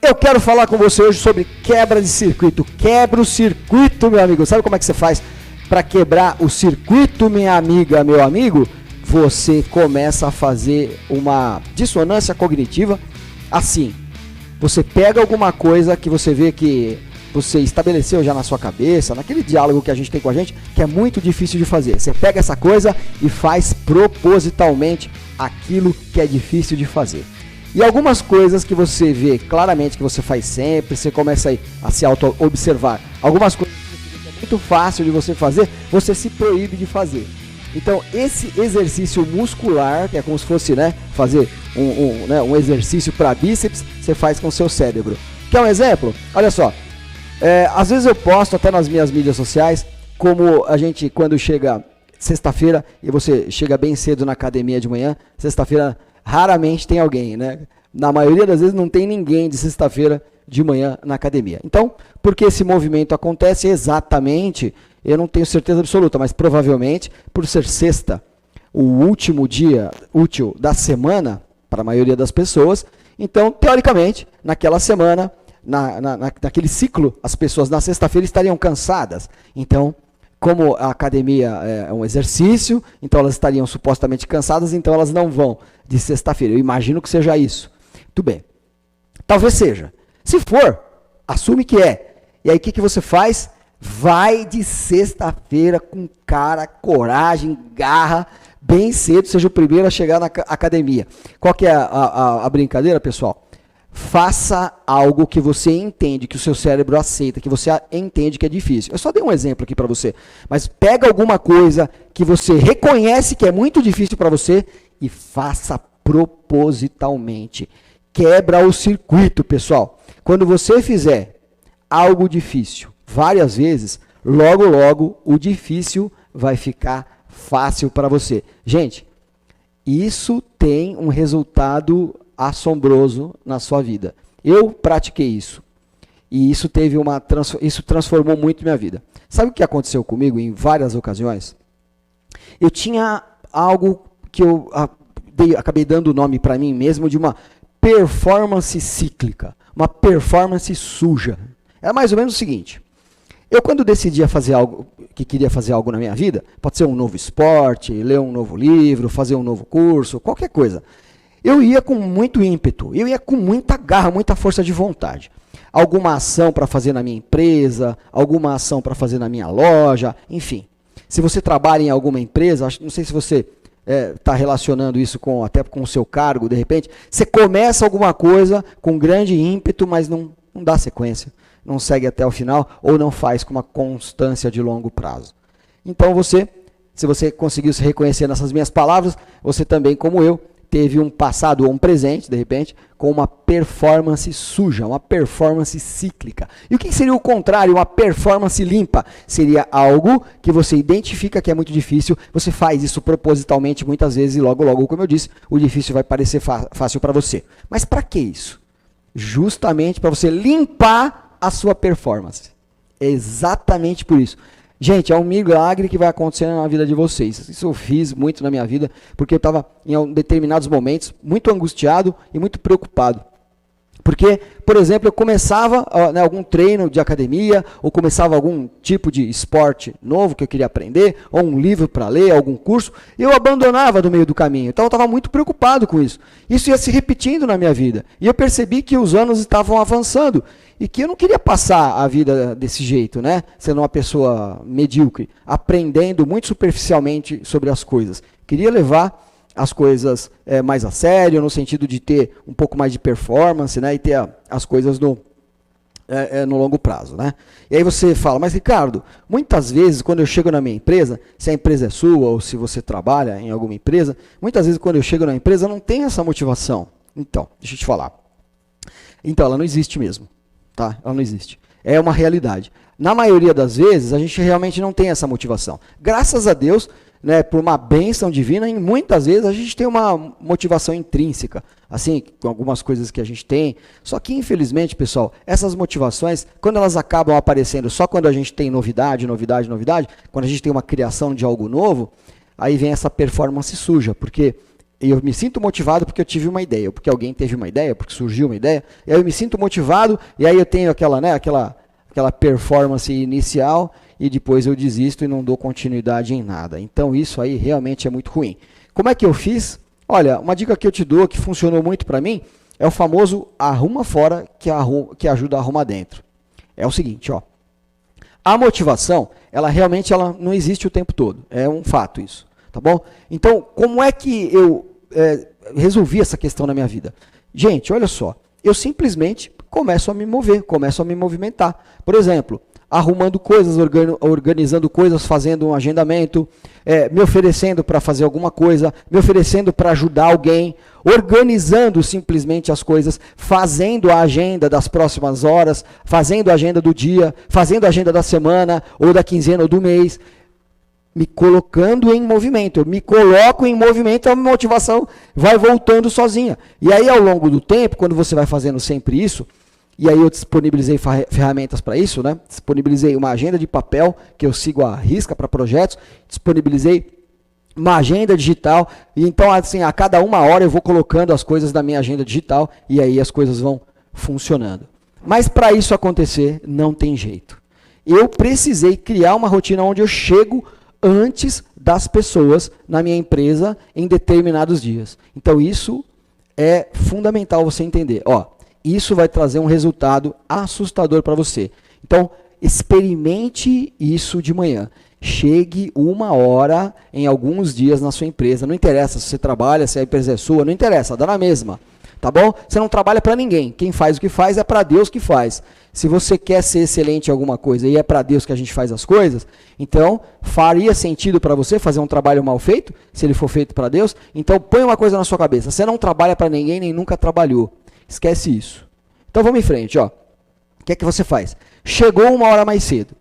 Eu quero falar com você hoje sobre quebra de circuito. Quebra o circuito, meu amigo. Sabe como é que você faz para quebrar o circuito, minha amiga, meu amigo? Você começa a fazer uma dissonância cognitiva assim. Você pega alguma coisa que você vê que você estabeleceu já na sua cabeça, naquele diálogo que a gente tem com a gente, que é muito difícil de fazer. Você pega essa coisa e faz propositalmente aquilo que é difícil de fazer. E algumas coisas que você vê claramente que você faz sempre, você começa a se auto-observar. Algumas coisas que é muito fácil de você fazer, você se proíbe de fazer. Então, esse exercício muscular, que é como se fosse, né, fazer um exercício para bíceps, você faz com o seu cérebro. Quer um exemplo? Olha só. Às vezes eu posto até nas minhas mídias sociais, como a gente, quando chega sexta-feira, e você chega bem cedo na academia de manhã, sexta-feira raramente tem alguém, né? Na maioria das vezes não tem ninguém de sexta-feira de manhã na academia. Então, por que esse movimento acontece exatamente? Eu não tenho certeza absoluta, mas provavelmente por ser sexta, o último dia útil da semana, para a maioria das pessoas, então, teoricamente, naquela semana, naquele ciclo, as pessoas na sexta-feira estariam cansadas. Então, como a academia é um exercício, então elas estariam supostamente cansadas, então elas não vão de sexta-feira. Eu imagino que seja isso. Muito bem. Talvez seja. Se for, assume que é. E aí o que você faz? Vai de sexta-feira com cara, coragem, garra, bem cedo, seja o primeiro a chegar na academia. Qual que é a brincadeira, pessoal? Faça algo que você entende, que o seu cérebro aceita, que você entende que é difícil. Eu só dei um exemplo aqui para você, mas pega alguma coisa que você reconhece que é muito difícil para você e faça propositalmente. Quebra o circuito, pessoal. Quando você fizer algo difícil várias vezes, logo, logo, o difícil vai ficar fácil para você. Gente, isso tem um resultado assombroso na sua vida. Eu pratiquei isso. E isso isso transformou muito minha vida. Sabe o que aconteceu comigo em várias ocasiões? Eu tinha algo que eu acabei dando o nome para mim mesmo de uma performance cíclica, uma performance suja. Era mais ou menos o seguinte: eu, quando decidia fazer algo, que queria fazer algo na minha vida, pode ser um novo esporte, ler um novo livro, fazer um novo curso, qualquer coisa, eu ia com muito ímpeto, eu ia com muita garra, muita força de vontade. Alguma ação para fazer na minha empresa, alguma ação para fazer na minha loja, enfim. Se você trabalha em alguma empresa, não sei se você está relacionando isso até com o seu cargo, de repente, você começa alguma coisa com grande ímpeto, mas não dá sequência, não segue até o final, ou não faz com uma constância de longo prazo. Então se você conseguiu se reconhecer nessas minhas palavras, você também, como eu, teve um passado ou um presente, de repente, com uma performance suja, uma performance cíclica. E o que seria o contrário, uma performance limpa? Seria algo que você identifica que é muito difícil, você faz isso propositalmente muitas vezes e logo, logo, como eu disse, o difícil vai parecer fácil para você. Mas para que isso? Justamente para você limpar a sua performance. É exatamente por isso. Gente, é um milagre que vai acontecer na vida de vocês. Isso eu fiz muito na minha vida, porque eu estava em determinados momentos muito angustiado e muito preocupado. Porque, por exemplo, eu começava algum treino de academia, ou começava algum tipo de esporte novo que eu queria aprender, ou um livro para ler, algum curso, e eu abandonava no meio do caminho. Então eu estava muito preocupado com isso. Isso ia se repetindo na minha vida. E eu percebi que os anos estavam avançando. E que eu não queria passar a vida desse jeito, né? Sendo uma pessoa medíocre, aprendendo muito superficialmente sobre as coisas. Queria levar as coisas mais a sério, no sentido de ter um pouco mais de performance, né? E ter as coisas no longo prazo, né? E aí você fala, mas Ricardo, muitas vezes quando eu chego na minha empresa, se a empresa é sua ou se você trabalha em alguma empresa, muitas vezes quando eu chego na empresa não tem essa motivação. Então, deixa eu te falar. Então, ela não existe mesmo. Tá? Ela não existe. É uma realidade. Na maioria das vezes, a gente realmente não tem essa motivação. Graças a Deus, né, por uma bênção divina, e muitas vezes a gente tem uma motivação intrínseca, assim, com algumas coisas que a gente tem. Só que, infelizmente, pessoal, essas motivações, quando elas acabam aparecendo só quando a gente tem novidade, quando a gente tem uma criação de algo novo, aí vem essa performance suja, porque eu me sinto motivado porque eu tive uma ideia, ou porque alguém teve uma ideia, porque surgiu uma ideia, e aí eu me sinto motivado, e aí eu tenho aquela performance inicial, e depois eu desisto e não dou continuidade em nada. Então isso aí realmente é muito ruim. Como é que eu fiz? Olha, uma dica que eu te dou, que funcionou muito para mim, é o famoso arruma fora que ajuda a arrumar dentro. É o seguinte, ó. A motivação, ela realmente não existe o tempo todo. É um fato isso, tá bom? Então, como é que eu resolvi essa questão na minha vida? Gente, olha só. Eu simplesmente começo a me mover, começo a me movimentar. Por exemplo, arrumando coisas, organizando coisas, fazendo um agendamento, me oferecendo para fazer alguma coisa, me oferecendo para ajudar alguém, organizando simplesmente as coisas, fazendo a agenda das próximas horas, fazendo a agenda do dia, fazendo a agenda da semana, ou da quinzena, ou do mês, me colocando em movimento. Eu me coloco em movimento, a motivação vai voltando sozinha. E aí, ao longo do tempo, quando você vai fazendo sempre isso, e aí eu disponibilizei ferramentas para isso, né? Disponibilizei uma agenda de papel, que eu sigo à risca para projetos, disponibilizei uma agenda digital, e então assim, a cada 1 hora eu vou colocando as coisas na minha agenda digital, e aí as coisas vão funcionando. Mas para isso acontecer, não tem jeito. Eu precisei criar uma rotina onde eu chego antes das pessoas na minha empresa em determinados dias. Então isso é fundamental você entender. Ó, isso vai trazer um resultado assustador para você. Então, experimente isso de manhã. Chegue 1 hora em alguns dias na sua empresa. Não interessa se você trabalha, se a empresa é sua, não interessa, dá na mesma. Tá bom? Você não trabalha para ninguém. Quem faz o que faz é para Deus que faz. Se você quer ser excelente em alguma coisa e é para Deus que a gente faz as coisas, então faria sentido para você fazer um trabalho mal feito, se ele for feito para Deus? Então põe uma coisa na sua cabeça. Você não trabalha para ninguém, nem nunca trabalhou. Esquece isso. Então vamos em frente, ó. O que é que você faz? Chegou 1 hora mais cedo.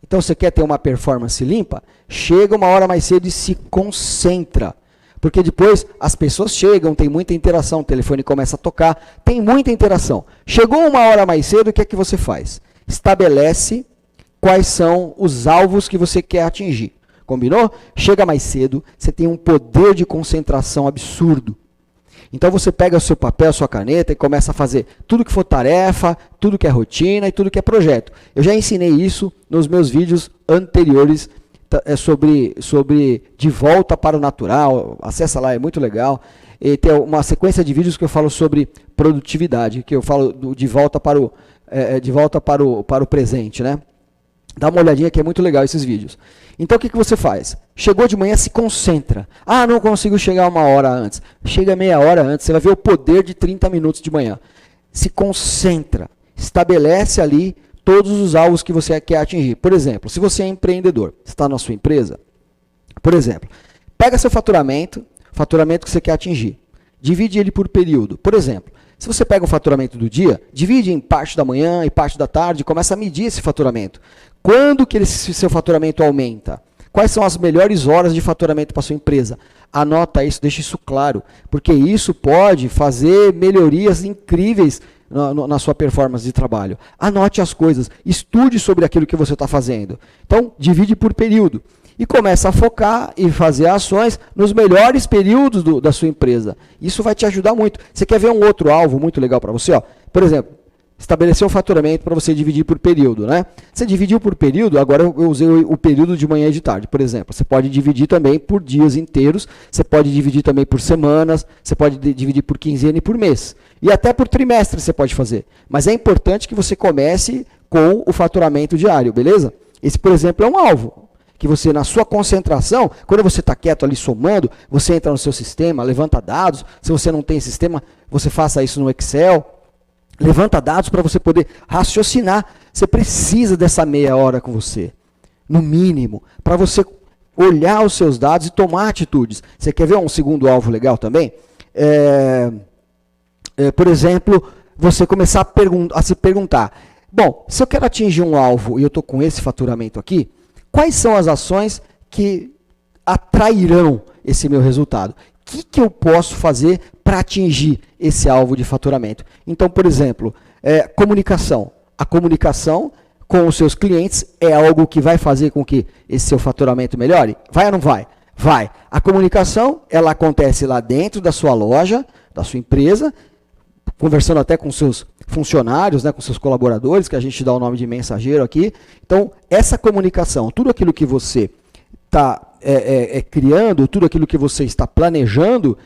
Então você quer ter uma performance limpa? Chega 1 hora mais cedo e se concentra. Porque depois as pessoas chegam, tem muita interação, o telefone começa a tocar, tem muita interação. Chegou 1 hora mais cedo, o que é que você faz? Estabelece quais são os alvos que você quer atingir. Combinou? Chega mais cedo, você tem um poder de concentração absurdo. Então você pega o seu papel, a sua caneta e começa a fazer tudo que for tarefa, tudo que é rotina e tudo que é projeto. Eu já ensinei isso nos meus vídeos anteriores sobre De Volta para o Natural. Acessa lá, é muito legal. E tem uma sequência de vídeos que eu falo sobre produtividade, que eu falo de volta para o presente, né? Dá uma olhadinha que é muito legal esses vídeos. Então o que você faz? Chegou de manhã, se concentra. Ah, não consigo chegar 1 hora antes. Chega meia hora antes, você vai ver o poder de 30 minutos de manhã. Se concentra. Estabelece ali todos os alvos que você quer atingir. Por exemplo, se você é empreendedor, está na sua empresa, por exemplo, pega seu faturamento que você quer atingir. Divide ele por período. Por exemplo, se você pega o faturamento do dia, divide em parte da manhã e parte da tarde e começa a medir esse faturamento. Quando que esse seu faturamento aumenta? Quais são as melhores horas de faturamento para sua empresa? Anota isso, deixa isso claro, porque isso pode fazer melhorias incríveis na sua performance de trabalho. Anote as coisas, estude sobre aquilo que você está fazendo. Então, divide por período. E começa a focar e fazer ações nos melhores períodos da sua empresa. Isso vai te ajudar muito. Você quer ver um outro alvo muito legal para você? Ó? Por exemplo, estabelecer um faturamento para você dividir por período, né? Você dividiu por período, agora eu usei o período de manhã e de tarde, por exemplo. Você pode dividir também por dias inteiros, você pode dividir também por semanas, você pode dividir por quinzena e por mês. E até por trimestre você pode fazer. Mas é importante que você comece com o faturamento diário, beleza? Esse, por exemplo, é um alvo. Que você, na sua concentração, quando você está quieto ali somando, você entra no seu sistema, levanta dados. Se você não tem sistema, você faça isso no Excel. Levanta dados para você poder raciocinar. Você precisa dessa meia hora com você, no mínimo, para você olhar os seus dados e tomar atitudes. Você quer ver um segundo alvo legal também? Por exemplo, você começar a se perguntar, bom, se eu quero atingir um alvo e eu estou com esse faturamento aqui, quais são as ações que atrairão esse meu resultado? O que eu posso fazer para atingir esse alvo de faturamento? Então, por exemplo, comunicação. A comunicação com os seus clientes é algo que vai fazer com que esse seu faturamento melhore? Vai ou não vai? Vai. A comunicação, ela acontece lá dentro da sua loja, da sua empresa, conversando até com seus funcionários, né, com seus colaboradores, que a gente dá o nome de mensageiro aqui. Então, essa comunicação, tudo aquilo que você está criando, tudo aquilo que você está planejando,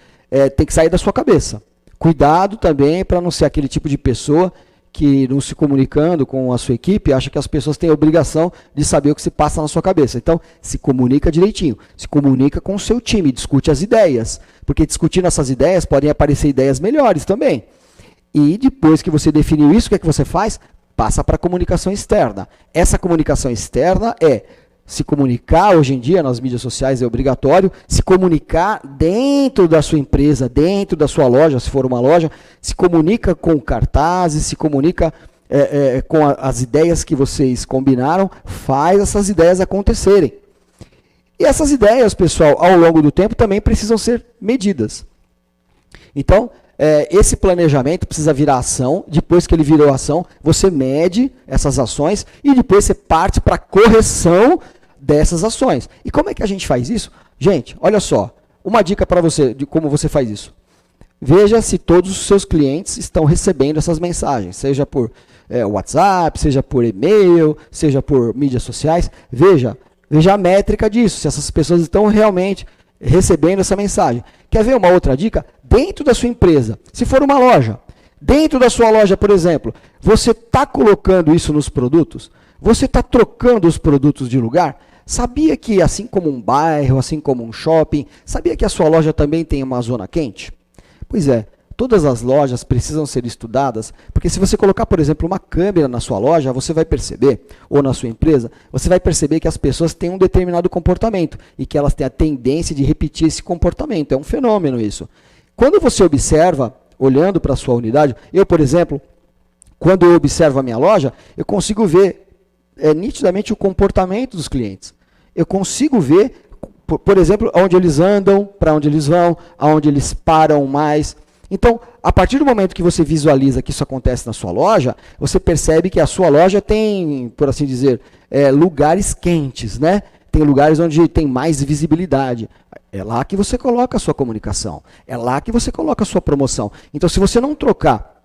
tem que sair da sua cabeça. Cuidado também para não ser aquele tipo de pessoa que, não se comunicando com a sua equipe, acha que as pessoas têm a obrigação de saber o que se passa na sua cabeça. Então, se comunica direitinho, se comunica com o seu time, discute as ideias, porque discutindo essas ideias podem aparecer ideias melhores também. E depois que você definiu isso, o que é que você faz? Passa para a comunicação externa. Essa comunicação externa é se comunicar, hoje em dia, nas mídias sociais é obrigatório, se comunicar dentro da sua empresa, dentro da sua loja, se for uma loja, se comunica com cartazes, se comunica com as ideias que vocês combinaram, faz essas ideias acontecerem. E essas ideias, pessoal, ao longo do tempo também precisam ser medidas. Então, esse planejamento precisa virar ação, depois que ele virou ação, você mede essas ações e depois você parte para a correção dessas ações. E como é que a gente faz isso? Gente, olha só, uma dica para você de como você faz isso. Veja se todos os seus clientes estão recebendo essas mensagens, seja por WhatsApp, seja por e-mail, seja por mídias sociais. Veja a métrica disso, se essas pessoas estão realmente recebendo essa mensagem. Quer ver uma outra dica? Dentro da sua empresa, se for uma loja, dentro da sua loja, por exemplo, você está colocando isso nos produtos? Você está trocando os produtos de lugar? Sabia que, assim como um bairro, assim como um shopping, sabia que a sua loja também tem uma zona quente? Pois é, todas as lojas precisam ser estudadas, porque se você colocar, por exemplo, uma câmera na sua loja, você vai perceber, ou na sua empresa, você vai perceber que as pessoas têm um determinado comportamento e que elas têm a tendência de repetir esse comportamento. É um fenômeno isso. Quando você observa, olhando para a sua unidade, eu, por exemplo, quando eu observo a minha loja, eu consigo ver nitidamente o comportamento dos clientes. Eu consigo ver, por exemplo, onde eles andam, para onde eles vão, aonde eles param mais. Então, a partir do momento que você visualiza que isso acontece na sua loja, você percebe que a sua loja tem, por assim dizer, lugares quentes, né? Tem lugares onde tem mais visibilidade. É lá que você coloca a sua comunicação. É lá que você coloca a sua promoção. Então, se você não trocar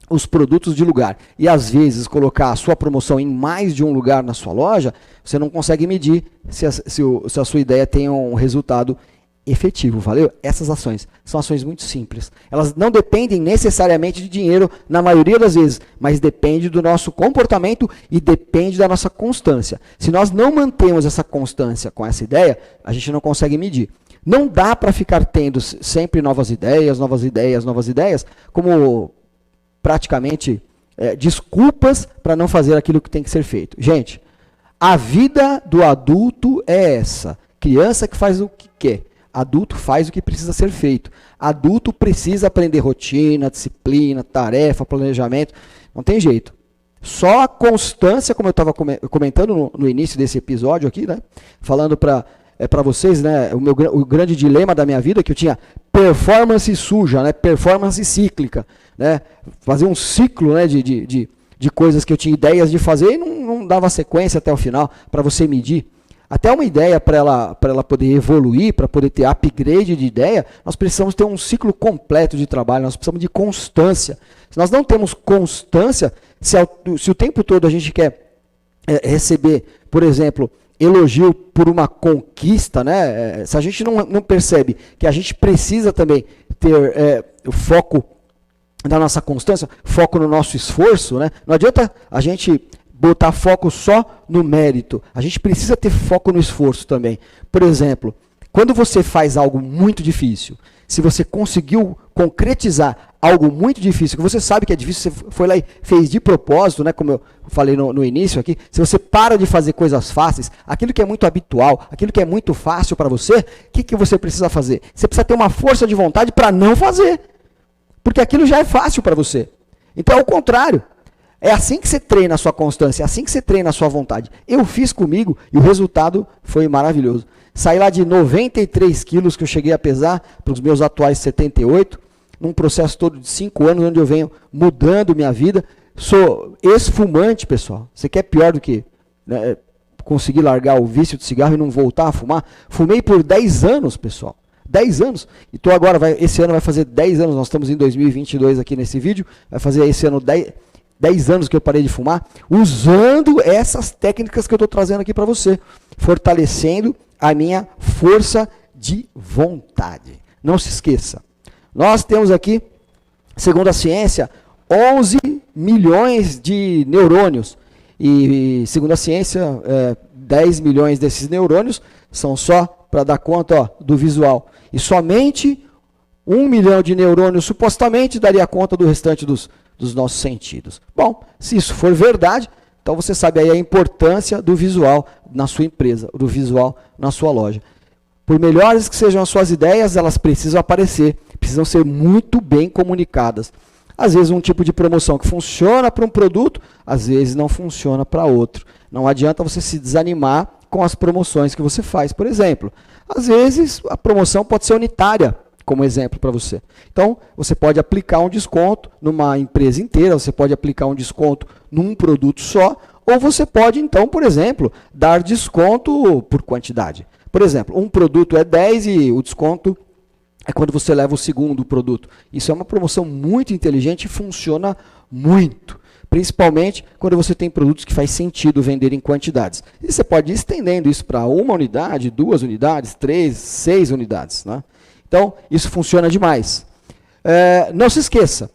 os produtos de lugar e, às vezes, colocar a sua promoção em mais de um lugar na sua loja, você não consegue medir se a sua ideia tem um resultado efetivo, valeu? Essas ações são ações muito simples. Elas não dependem necessariamente de dinheiro na maioria das vezes, mas depende do nosso comportamento e depende da nossa constância. Se nós não mantemos essa constância com essa ideia, a gente não consegue medir. Não dá para ficar tendo sempre novas ideias, como praticamente desculpas para não fazer aquilo que tem que ser feito. Gente, a vida do adulto é essa. Criança que faz o que quer. Adulto faz o que precisa ser feito. Adulto precisa aprender rotina, disciplina, tarefa, planejamento. Não tem jeito. Só a constância, como eu estava comentando no início desse episódio aqui, né? Falando para vocês, né? O grande dilema da minha vida é que eu tinha performance suja, né? Performance cíclica. Né? Fazer um ciclo, né, de coisas que eu tinha ideias de fazer e não dava sequência até o final para você medir. Até uma ideia para ela poder evoluir, para poder ter upgrade de ideia, nós precisamos ter um ciclo completo de trabalho, nós precisamos de constância. Se nós não temos constância, se o tempo todo a gente quer receber, por exemplo, elogio por uma conquista, né? Se a gente não percebe que a gente precisa também ter o foco da nossa constância, foco no nosso esforço, né? Não adianta a gente botar foco só no mérito. A gente precisa ter foco no esforço também. Por exemplo, quando você faz algo muito difícil, se você conseguiu concretizar algo muito difícil, que você sabe que é difícil, você foi lá e fez de propósito, né, como eu falei no início aqui, se você para de fazer coisas fáceis, aquilo que é muito habitual, aquilo que é muito fácil para você, o que você precisa fazer? Você precisa ter uma força de vontade para não fazer, porque aquilo já é fácil para você. Então, é o contrário. É assim que você treina a sua constância, é assim que você treina a sua vontade. Eu fiz comigo e o resultado foi maravilhoso. Saí lá de 93 quilos que eu cheguei a pesar para os meus atuais 78, num processo todo de 5 anos, onde eu venho mudando minha vida. Sou ex-fumante, pessoal. Você quer pior do que conseguir largar o vício de cigarro e não voltar a fumar. Fumei por 10 anos, pessoal. 10 anos. E tô agora, esse ano vai fazer 10 anos, nós estamos em 2022 aqui nesse vídeo, vai fazer esse ano 10 anos que eu parei de fumar, usando essas técnicas que eu estou trazendo aqui para você, fortalecendo a minha força de vontade. Não se esqueça, nós temos aqui, segundo a ciência, 11 milhões de neurônios, e segundo a ciência, 10 milhões desses neurônios são só para dar conta, ó, do visual. E somente 1 milhão de neurônios supostamente daria conta do restante dos nossos sentidos. Bom, se isso for verdade, então você sabe aí a importância do visual na sua empresa, do visual na sua loja. Por melhores que sejam as suas ideias, elas precisam aparecer, precisam ser muito bem comunicadas. Às vezes um tipo de promoção que funciona para um produto, às vezes não funciona para outro. Não adianta você se desanimar com as promoções que você faz, por exemplo. Às vezes a promoção pode ser unitária, como exemplo para você. Então, você pode aplicar um desconto numa empresa inteira, você pode aplicar um desconto num produto só, ou você pode, então, por exemplo, dar desconto por quantidade. Por exemplo, um produto é 10 e o desconto é quando você leva o segundo produto. Isso é uma promoção muito inteligente e funciona muito. Principalmente quando você tem produtos que faz sentido vender em quantidades. E você pode ir estendendo isso para 1 unidade, 2 unidades, 3, 6 unidades, né? Então, isso funciona demais. Não se esqueça,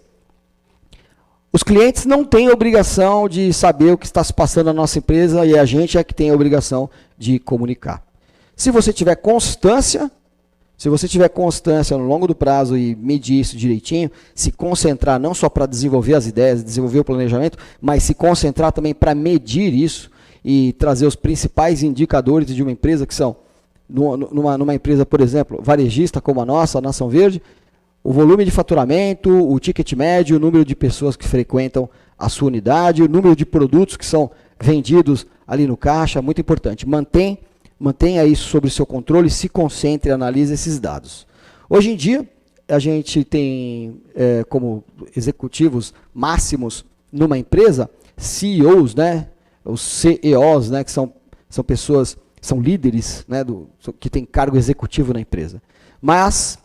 os clientes não têm obrigação de saber o que está se passando na nossa empresa e a gente é que tem a obrigação de comunicar. Se você tiver constância no longo do prazo e medir isso direitinho, se concentrar não só para desenvolver as ideias, desenvolver o planejamento, mas se concentrar também para medir isso e trazer os principais indicadores de uma empresa que são, numa empresa, por exemplo, varejista como a nossa, a Nação Verde, o volume de faturamento, o ticket médio, o número de pessoas que frequentam a sua unidade, o número de produtos que são vendidos ali no caixa, muito importante. Mantenha isso sob o seu controle, se concentre e analise esses dados. Hoje em dia, a gente tem como executivos máximos numa empresa, CEOs, né, os CEOs, né, que são pessoas, são líderes, né, que têm cargo executivo na empresa. Mas,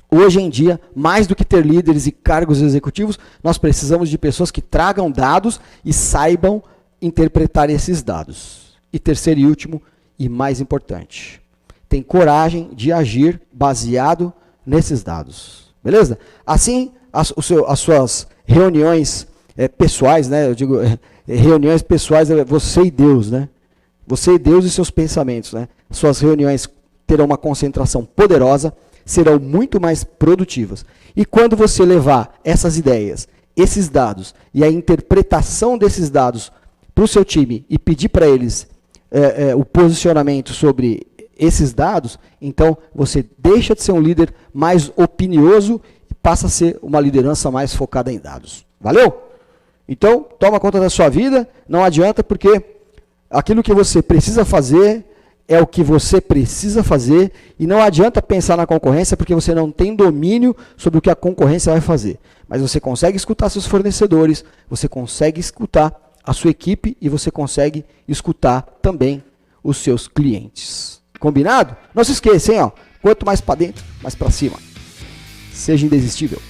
hoje em dia, mais do que ter líderes e cargos executivos, nós precisamos de pessoas que tragam dados e saibam interpretar esses dados. E terceiro e último, e mais importante, tem coragem de agir baseado nesses dados. Beleza? Assim, as suas reuniões pessoais, né? Eu digo, reuniões pessoais, você e Deus, né? Você e Deus e seus pensamentos, né? Suas reuniões terão uma concentração poderosa, serão muito mais produtivas. E quando você levar essas ideias, esses dados e a interpretação desses dados para o seu time e pedir para eles o posicionamento sobre esses dados, então você deixa de ser um líder mais opinioso e passa a ser uma liderança mais focada em dados. Valeu? Então, toma conta da sua vida, não adianta, porque aquilo que você precisa fazer é o que você precisa fazer, e não adianta pensar na concorrência, porque você não tem domínio sobre o que a concorrência vai fazer. Mas você consegue escutar seus fornecedores, você consegue escutar a sua equipe e você consegue escutar também os seus clientes. Combinado? Não se esqueça, hein, ó, quanto mais para dentro, mais para cima. Seja indesistível.